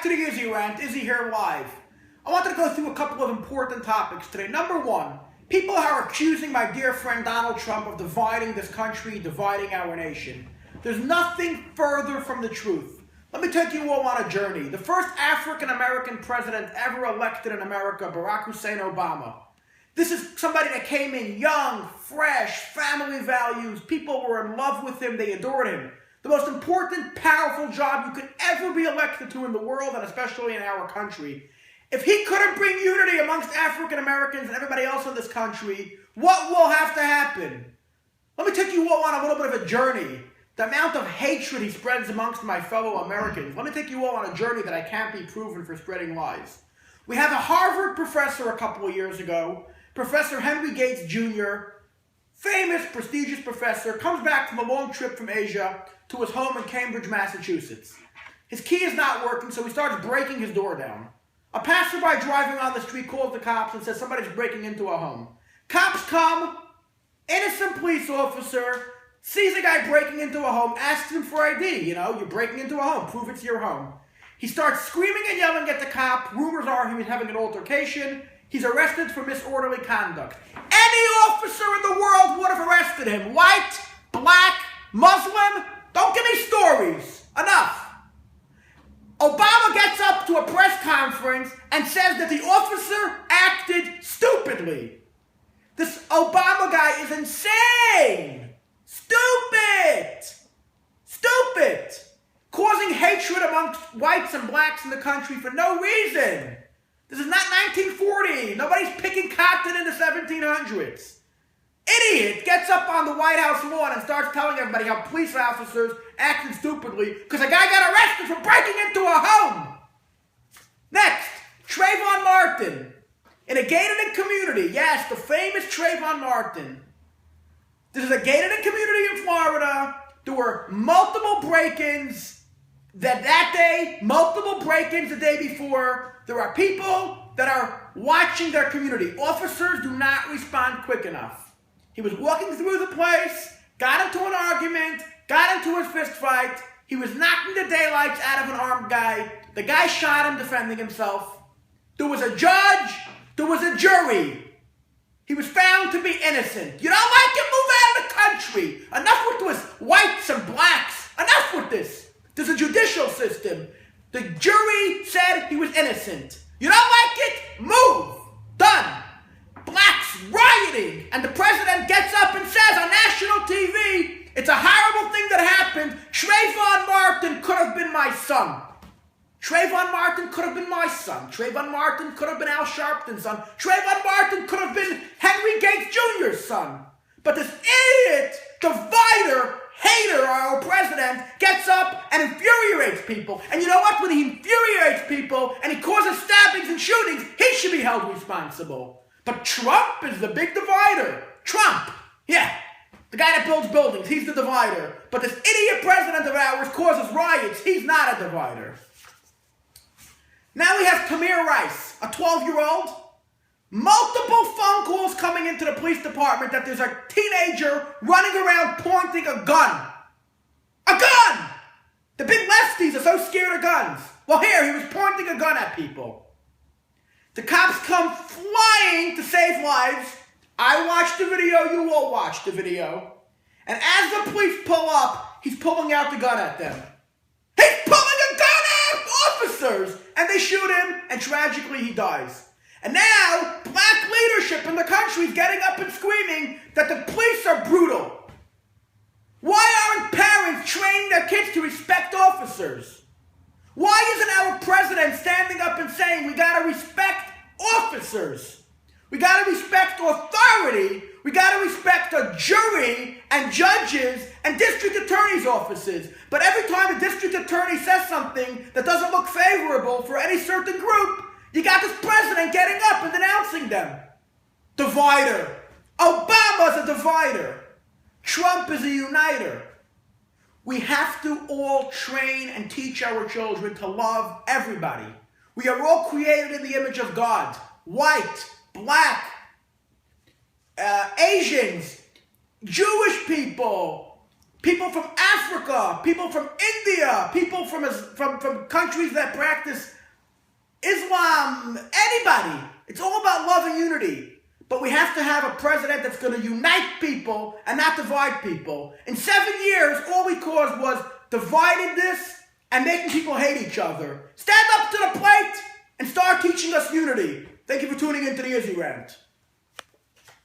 to the Izzy Rant. Izzy here live. I wanted to go through a couple of important topics today. Number one, people are accusing my dear friend Donald Trump of dividing this country, dividing our nation. There's nothing further from the truth. Let me take you all on a journey. The first African-American president ever elected in America, Barack Hussein Obama. This is somebody that came in young, fresh, family values. People were in love with him. They adored him. The most important, powerful job you could ever be elected to in the world, and especially in our country. If he couldn't bring unity amongst African Americans and everybody else in this country, what will have to happen? Let me take you all on a little bit of a journey. The amount of hatred he spreads amongst my fellow Americans. Let me take you all on a journey that I can't be proven for spreading lies. We had a Harvard professor a couple of years ago, Professor Henry Gates Jr., famous, prestigious professor, comes back from a long trip from Asia to his home in Cambridge, Massachusetts. His key is not working, so he starts breaking his door down. A passerby driving on the street calls the cops and says somebody's breaking into a home. Cops come, innocent police officer, sees a guy breaking into a home, asks him for ID. You know, you're breaking into a home, prove it's your home. He starts screaming and yelling at the cop. Rumors are he was having an altercation. He's arrested for disorderly conduct. Any officer in the world would have arrested him. White, black, Muslim. Don't give me stories. Enough. Obama gets up to a press conference and says that the officer acted stupidly. This Obama guy is insane. Stupid. Stupid. Causing hatred amongst whites and blacks in the country for no reason. This is not 1940. Nobody's picking cotton in the 1700s. Idiot gets up on the White House lawn and starts telling everybody how police officers acted stupidly because a guy got arrested for breaking into a home. Next, Trayvon Martin. In a gated-in community. Yes, the famous Trayvon Martin. This is a gated-in community in Florida. There were multiple break-ins that day, multiple break-ins the day before. There are people that are watching their community. Officers do not respond quick enough. He was walking through the place, got into an argument, got into a fist fight. He was knocking the daylights out of an armed guy. The guy shot him defending himself. There was a judge. There was a jury. He was found to be innocent. You don't like it? Move out of the country. Enough with this whites and blacks. Enough with this. There's a judicial system. The jury said he was innocent. You don't like it? Move. Done. Blacks rioting. And the president gets up and says on national TV, it's a horrible thing that happened. Trayvon Martin could have been my son. Trayvon Martin could have been my son. Trayvon Martin could have been Al Sharpton's son. Trayvon Martin could have been Henry Gates Jr.'s son. But this idiot, divider, hater, our president, gets up and infuriates people. And you know what? When he infuriates people and he causes stabbings and shootings, he should be held responsible. But Trump is the big divider. Trump. Yeah. The guy that builds buildings. He's the divider. But this idiot president of ours causes riots. He's not a divider. Now we have Tamir Rice, a 12-year-old. Multiple phone calls coming into the police department that there's a teenager running around pointing a gun. A gun! The big lefties are so scared of guns. Well, here, he was pointing a gun at people. The cops come flying to save lives. I watched the video, you all watched the video. And as the police pull up, he's pulling out the gun at them. He's pulling a gun at officers! And they shoot him, and tragically he dies. And now, black leadership in the country is getting up and screaming that the police are brutal. Why aren't parents training their kids to respect officers? Why isn't our president standing up and saying we gotta respect officers? We gotta respect authority. We gotta respect a jury and judges and district attorney's offices. But every time a district attorney says something that doesn't look favorable for any certain group, you got this president getting up and denouncing them. Divider. Obama's a divider. Trump is a uniter. We have to all train and teach our children to love everybody. We are all created in the image of God. White, black, Asians, Jewish people, people from Africa, people from India, people from countries that practice Islam, anybody. It's all about love and unity. But we have to have a president that's going to unite people and not divide people. In 7 years, all we caused was dividedness and making people hate each other. Stand up to the plate and start teaching us unity. Thank you for tuning into the Izzy Rant.